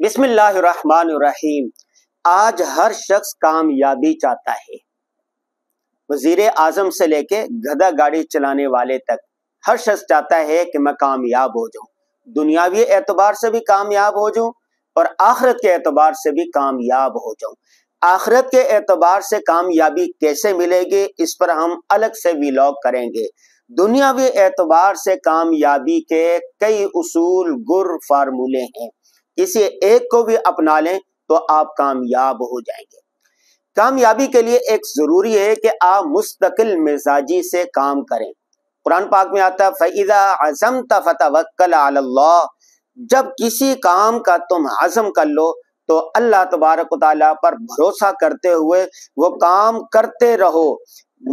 بسم اللہ الرحمن الرحیم۔ آج ہر شخص کامیابی چاہتا ہے، وزیر اعظم سے لے کے گدھا گاڑی چلانے والے تک ہر شخص چاہتا ہے کہ میں کامیاب ہو جاؤں، دنیاوی اعتبار سے بھی کامیاب ہو جاؤں اور آخرت کے اعتبار سے بھی کامیاب ہو جاؤں۔ آخرت کے اعتبار سے کامیابی کیسے ملے گی، اس پر ہم الگ سے ویلاگ کریں گے۔ دنیاوی اعتبار سے کامیابی کے کئی اصول، گر، فارمولے ہیں، کسی ایک کو بھی اپنا لیں تو آپ کامیاب ہو جائیں گے۔ کامیابی کے لیے ایک ضروری ہے کہ آپ مستقل مزاجی سے کام کریں۔ قرآن پاک میں آتا ہے فَإِذَا عَزَمْتَ فَتَوَكَّلْ عَلَى اللَّهِ، جب کسی کام کا تم عزم کر لو تو اللہ تبارک و تعالیٰ پر بھروسہ کرتے ہوئے وہ کام کرتے رہو،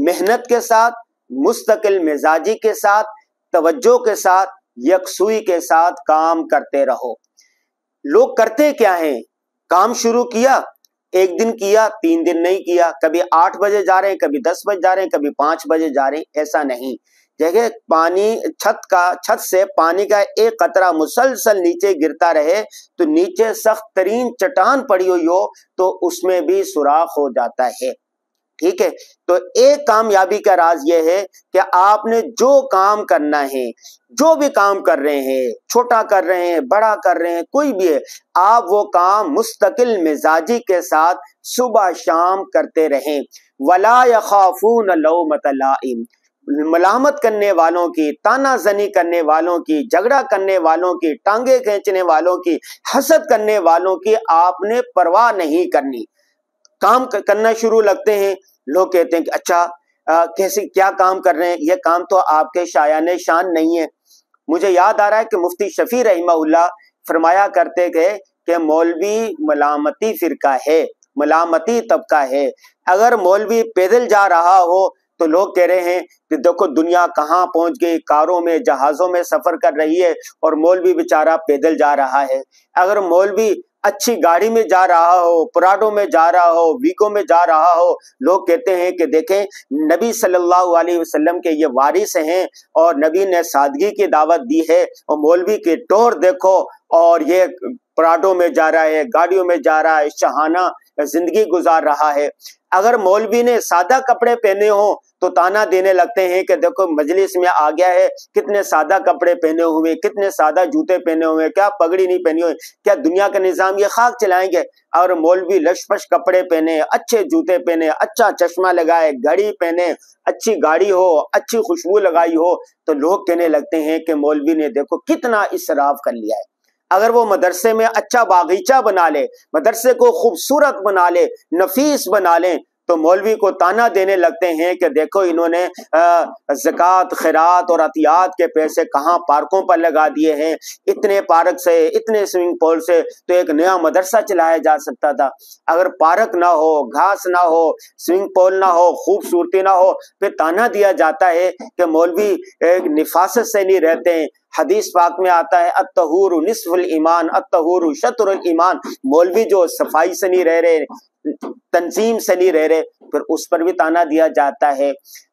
محنت کے ساتھ، مستقل مزاجی کے ساتھ، توجہ کے ساتھ، یکسوئی کے ساتھ کام کرتے رہو۔ لوگ کرتے کیا ہیں؟ کام شروع کیا، ایک دن کیا، 3 دن نہیں کیا، کبھی 8 بجے جا رہے ہیں، کبھی 10 بجے جا رہے ہیں، کبھی 5 بجے جا رہے ہیں، ایسا نہیں۔ جگہ پانی چھت سے پانی کا ایک قطرہ مسلسل نیچے گرتا رہے تو نیچے سخت ترین چٹان پڑی ہوئی ہو تو اس میں بھی سوراخ ہو جاتا ہے، ٹھیک ہے۔ تو ایک کامیابی کا راز یہ ہے کہ آپ نے جو کام کرنا ہے، جو بھی کام کر رہے ہیں، چھوٹا کر رہے ہیں، بڑا کر رہے ہیں، کوئی بھی ہے، آپ وہ کام مستقل مزاجی کے ساتھ صبح شام کرتے رہیں۔ وَلَا يَخَافُونَ لَوْمَةَ لَائِمٍ، ملامت کرنے والوں کی، تانا زنی کرنے والوں کی، جھگڑا کرنے والوں کی، ٹانگیں کھینچنے والوں کی، حسد کرنے والوں کی آپ نے پرواہ نہیں کرنی۔ کام کرنا شروع لگتے ہیں، لوگ کہتے ہیں کہ اچھا کیسے کیا کام کر رہے ہیں، یہ کام تو آپ کے شایان شان نہیں ہے۔ مجھے یاد آ رہا ہے کہ مفتی شفیع رحمہ اللہ فرمایا کرتے تھے کہ مولوی ملامتی فرقہ ہے، ملامتی طبقہ ہے۔ اگر مولوی پیدل جا رہا ہو تو لوگ کہہ رہے ہیں کہ دیکھو دنیا کہاں پہنچ گئی، کاروں میں، جہازوں میں سفر کر رہی ہے اور مولوی بیچارہ پیدل جا رہا ہے۔ اگر مولوی اچھی گاڑی میں جا رہا ہو، پراڈو میں جا رہا ہو، ویگو میں جا رہا ہو، لوگ کہتے ہیں کہ دیکھیں نبی صلی اللہ علیہ وسلم کے یہ وارث ہیں اور نبی نے سادگی کی دعوت دی ہے، اور مولوی کی ٹور دیکھو اور یہ پراڈو میں جا رہا ہے، گاڑیوں میں جا رہا ہے، شاہانہ زندگی گزار رہا ہے۔ اگر مولوی نے سادہ کپڑے پہنے ہوں تو تانا دینے لگتے ہیں کہ دیکھو مجلس میں آ گیا ہے، کتنے سادہ کپڑے پہنے ہوئے، کتنے سادہ جوتے پہنے ہوئے، کیا پگڑی نہیں پہنی ہوئی، کیا دنیا کا نظام یہ خاک چلائیں گے؟ اور مولوی لش پش کپڑے پہنے، اچھے جوتے پہنے، اچھا چشمہ لگائے، گھڑی پہنے، اچھی گاڑی ہو، اچھی خوشبو لگائی ہو، تو لوگ کہنے لگتے ہیں کہ مولوی نے دیکھو کتنا اسراف کر لیا ہے۔ اگر وہ مدرسے میں اچھا باغیچہ بنا لے، مدرسے کو خوبصورت بنا لے، نفیس بنا لے، تو مولوی کو تانا دینے لگتے ہیں کہ دیکھو انہوں نے زکوٰۃ، خیرات اور عطیات کے پیسے کہاں پارکوں پر لگا دیے ہیں، اتنے پارک سے، اتنے سوئمنگ پول سے تو ایک نیا مدرسہ چلایا جا سکتا تھا۔ اگر پارک نہ ہو، گھاس نہ ہو، سوئمنگ پول نہ ہو، خوبصورتی نہ ہو، پھر تانا دیا جاتا ہے کہ مولوی نفاست سے نہیں رہتے ہیں۔ حدیث پاک میں آتا ہے الطہور نصف الایمان، الطہور شطر الایمان، مولوی جو صفائی سے نہیں رہ رہے، تنظیم سے نہیں رہ رہے، پھر اس پر بھی تانا دیا جاتا ہے۔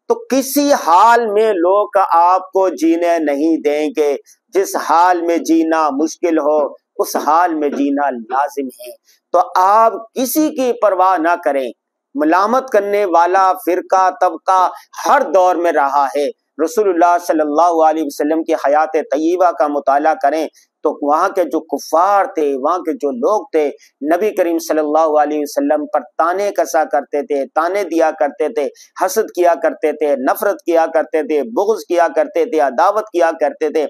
تو کسی حال میں لوگ آپ کو جینے نہیں دیں گے، جس حال میں جینا مشکل ہو اس حال میں جینا لازم ہے۔ تو آپ کسی کی پرواہ نہ کریں۔ ملامت کرنے والا فرقہ، طبقہ ہر دور میں رہا ہے۔ رسول اللہ صلی اللہ علیہ وسلم کی حیات طیبہ کا مطالعہ کریں تو وہاں کے جو کفار تھے، وہاں کے جو لوگ تھے، نبی کریم صلی اللہ علیہ وسلم پر تانے کسا کرتے تھے، تانے دیا کرتے تھے، حسد کیا کرتے تھے، نفرت کیا کرتے تھے، بغض کیا کرتے تھے، عداوت کیا کرتے تھے۔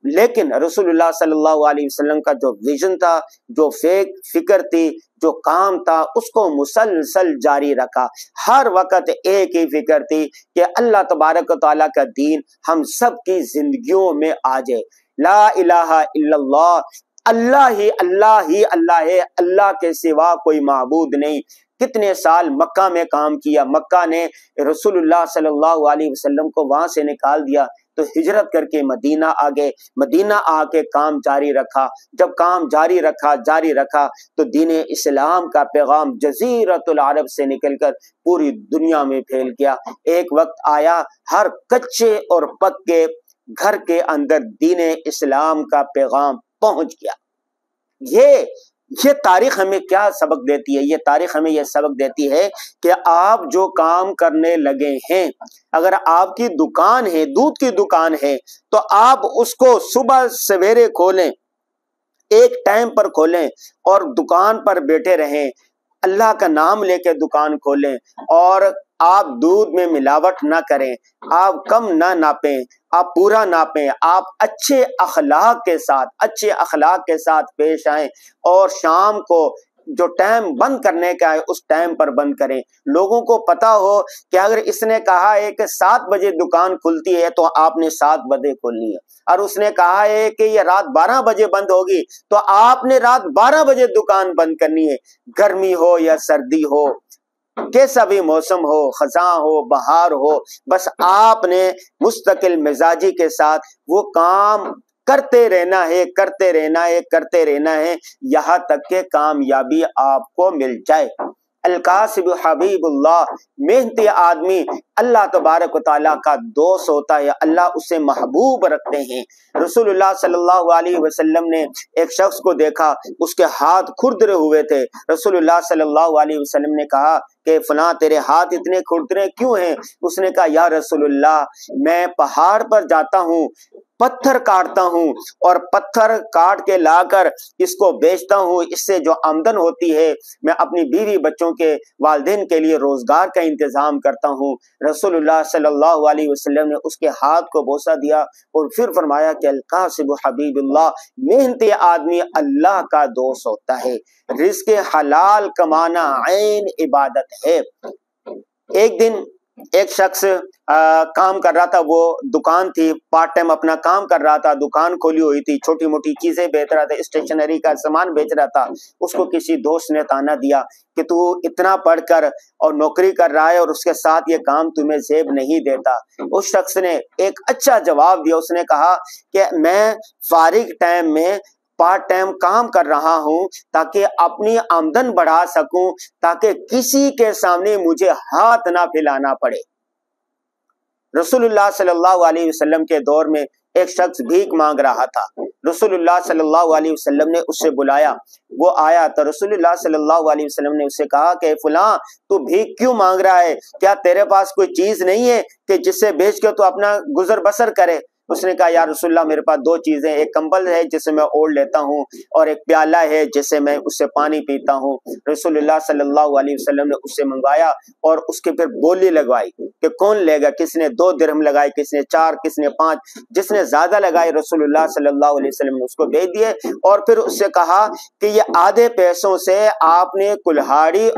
لیکن رسول اللہ صلی اللہ علیہ وسلم کا جو ویژن تھا، جو فکر تھی، جو کام تھا، اس کو مسلسل جاری رکھا۔ ہر وقت ایک ہی فکر تھی کہ اللہ تبارک و تعالیٰ کا دین ہم سب کی زندگیوں میں آ جائے۔ لا الہ الا اللہ، اللہ ہی اللہ ہی اللہ ہے، اللہ کے سوا کوئی معبود نہیں۔ کتنے سال مکہ میں کام کیا، مکہ نے رسول اللہ صلی اللہ علیہ وسلم کو وہاں سے نکال دیا تو ہجرت کر کے مدینہ آ گئے، مدینہ آ کے کام جاری رکھا۔ جب کام جاری رکھا تو دین اسلام کا پیغام جزیرۃ العرب سے نکل کر پوری دنیا میں پھیل گیا۔ ایک وقت آیا ہر کچے اور پکے گھر کے اندر دین اسلام کا پیغام پہنچ گیا۔ یہ یہ تاریخ ہمیں کیا سبق دیتی ہے؟ یہ تاریخ ہمیں یہ سبق دیتی ہے کہ آپ جو کام کرنے لگے ہیں، اگر آپ کی دکان ہے، دودھ کی دکان ہے، تو آپ اس کو صبح سویرے کھولیں، ایک ٹائم پر کھولیں اور دکان پر بیٹھے رہیں، اللہ کا نام لے کے دکان کھولیں، اور آپ دودھ میں ملاوٹ نہ کریں، آپ کم نہ ناپیں، آپ پورا ناپیں، آپ اچھے اخلاق کے ساتھ پیش آئیں، اور شام کو جو ٹائم بند کرنے کا ہے اس ٹائم پر بند کریں۔ لوگوں کو پتا ہو کہ اگر اس نے کہا ہے کہ 7 بجے دکان کھلتی ہے تو آپ نے 7 بجے کھولنی ہے، اور اس نے کہا ہے کہ یہ رات 12 بجے بند ہوگی تو آپ نے رات 12 بجے دکان بند کرنی ہے، گرمی ہو یا سردی ہو، کیسا بھی موسم ہو، خزاں ہو، بہار ہو، بس آپ نے مستقل مزاجی کے ساتھ وہ کام کرتے رہنا ہے یہاں تک کہ کامیابی آپ کو مل جائے۔ القاسب حبیب اللہ، محنتی آدمی اللہ تبارک و تعالیٰ کا دوست ہوتا ہے، اللہ اسے محبوب رکھتے ہیں۔ رسول اللہ صلی اللہ علیہ وسلم نے ایک شخص کو دیکھا، اس کے ہاتھ کھردرے ہوئے تھے۔ رسول اللہ صلی اللہ علیہ وسلم نے کہا کہ فلاں تیرے ہاتھ اتنے کھردرے کیوں ہیں؟ اس نے کہا یا رسول اللہ، میں پہاڑ پر جاتا ہوں، پتھر کاٹتا ہوں، اور پتھر کاٹ کے لا کر اس کو بیچتا ہوں، اس سے جو آمدن ہوتی ہے میں اپنی بیوی بچوں کے والدین کے لیے روزگار کا انتظام کرتا ہوں۔ رسول اللہ صلی اللہ علیہ وسلم نے اس کے ہاتھ کو بوسہ دیا اور پھر فرمایا کہ القاسب حبیب اللہ، محنتی آدمی اللہ کا دوست ہوتا ہے۔ رزق حلال کمانا عین عبادت ہے۔ ایک دن ایک شخص کام کر رہا تھا، وہ دکان تھی، پارٹ ٹائم اپنا کام کر رہا تھا، دکان کھولی ہوئی تھی، چھوٹی موٹی چیزیں بیچ رہا تھا، اسٹیشنری کا سامان بیچ رہا تھا۔ اس کو کسی دوست نے تانا دیا کہ تو اتنا پڑھ کر اور نوکری کر رہا ہے اور اس کے ساتھ یہ کام تمہیں زیب نہیں دیتا۔ اس شخص نے ایک اچھا جواب دیا، اس نے کہا کہ میں فارغ ٹائم میں پارٹ ٹائم کام کر رہا ہوں تاکہ اپنی آمدن بڑھا سکوں، تاکہ کسی کے سامنے مجھے ہاتھ نہ پھیلانا پڑے۔ رسول اللہ صلی اللہ علیہ وسلم کے دور میں ایک شخص بھیک مانگ رہا تھا، رسول اللہ صلی اللہ علیہ وسلم نے اسے بلایا، وہ آیا تو رسول اللہ صلی اللہ علیہ وسلم نے اسے کہا کہ فلاں تو بھیک کیوں مانگ رہا ہے؟ کیا تیرے پاس کوئی چیز نہیں ہے کہ جس سے بیچ کے تو اپنا گزر بسر کرے؟ اس نے کہا یا رسول اللہ، میرے پاس 2 چیزیں، ایک کمبل ہے جسے میں اوڑھ لیتا ہوں، اور ایک پیالہ ہے جسے میں اس سے پانی پیتا ہوں۔ رسول اللہ صلی اللہ علیہ وسلم نے اس سے منگوایا اور اس کے پھر بولی لگوائی کہ کون لے گا، کس نے 2 درہم لگائی، کس نے 4، کس نے 5، جس نے زیادہ لگائی رسول اللہ صلی اللہ علیہ وسلم نے اس کو دے دیے، اور پھر اس سے کہا کہ یہ آدھے پیسوں سے آپ نے کلہاڑی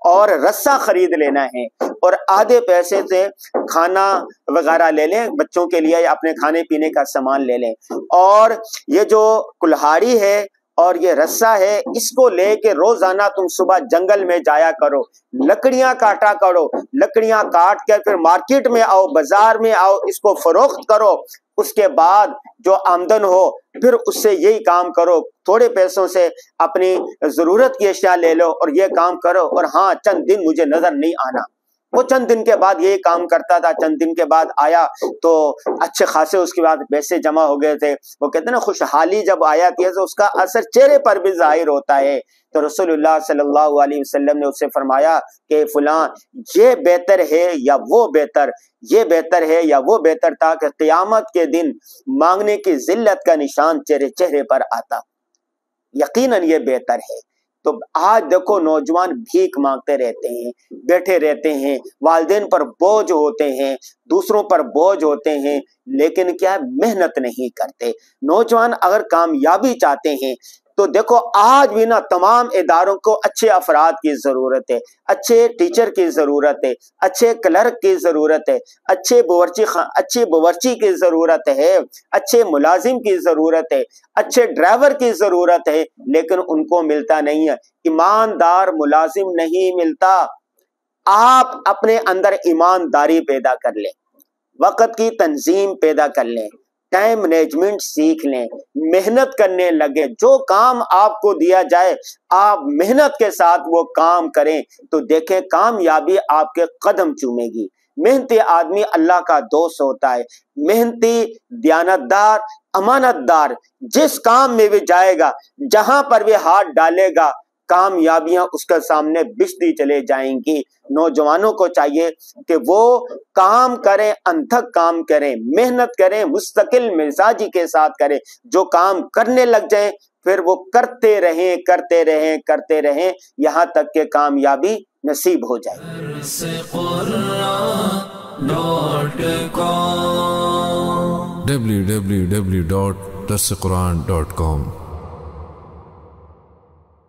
اور رسا خرید لینا ہے، اور آدھے پیسے سے کھانا وغیرہ لے لیں، بچوں کے لیے اپنے کھانے پینے کا سامان لے لیں، اور یہ جو کلہاڑی ہے اور یہ رسا ہے اس کو لے کے روزانہ تم صبح جنگل میں جایا کرو، لکڑیاں کاٹا کرو، لکڑیاں کاٹ کر پھر مارکیٹ میں آؤ، بازار میں آؤ، اس کو فروخت کرو، اس کے بعد جو آمدن ہو پھر اس سے یہی کام کرو، تھوڑے پیسوں سے اپنی ضرورت کی اشیاء لے لو اور یہ کام کرو، اور ہاں چند دن مجھے نظر نہیں آنا۔ وہ چند دن کے بعد یہی کام کرتا تھا، چند دن کے بعد آیا تو اچھے خاصے اس کے بعد پیسے جمع ہو گئے تھے۔ وہ کہتے ہیں نا خوشحالی جب آیا تھی تو اس کا اثر چہرے پر بھی ظاہر ہوتا ہے۔ تو رسول اللہ صلی اللہ علیہ وسلم نے اس سے فرمایا کہ فلاں یہ بہتر ہے یا وہ بہتر، یہ بہتر ہے یا وہ بہتر، تاکہ قیامت کے دن مانگنے کی ذلت کا نشان چہرے پر آتا۔ یقیناً یہ بہتر ہے۔ تو آج دیکھو نوجوان بھیک مانگتے رہتے ہیں، بیٹھے رہتے ہیں، والدین پر بوجھ ہوتے ہیں، دوسروں پر بوجھ ہوتے ہیں، لیکن کیا محنت نہیں کرتے۔ نوجوان اگر کامیابی چاہتے ہیں تو دیکھو آج بھی نا تمام اداروں کو اچھے افراد کی ضرورت ہے، اچھے ٹیچر کی ضرورت ہے، اچھے کلرک کی ضرورت ہے، اچھے باورچی کی ضرورت ہے، اچھے ملازم کی ضرورت ہے، اچھے ڈرائیور کی ضرورت ہے، لیکن ان کو ملتا نہیں ہے۔ ایماندار ملازم نہیں ملتا۔ آپ اپنے اندر ایمانداری پیدا کر لیں، وقت کی تنظیم پیدا کر لیں، ٹائم مینجمنٹ سیکھ لیں، محنت کرنے لگے، جو کام آپ کو دیا جائے آپ محنت کے ساتھ وہ کام کریں تو دیکھیں کامیابی آپ کے قدم چومے گی۔ محنتی آدمی اللہ کا دوست ہوتا ہے، محنتی، دیانتدار، امانت دار جس کام میں بھی جائے گا، جہاں پر بھی ہاتھ ڈالے گا کامیابیاں اس کے سامنے بچھتی چلے جائیں گی۔ نوجوانوں کو چاہیے کہ وہ کام کریں، انتھک کام کریں، محنت کریں، مستقل مزاجی کے ساتھ کریں۔ جو کام کرنے لگ جائیں پھر وہ کرتے رہیں کرتے رہیں کرتے رہیں یہاں تک کہ کامیابی نصیب ہو جائے۔ www.darsequran.com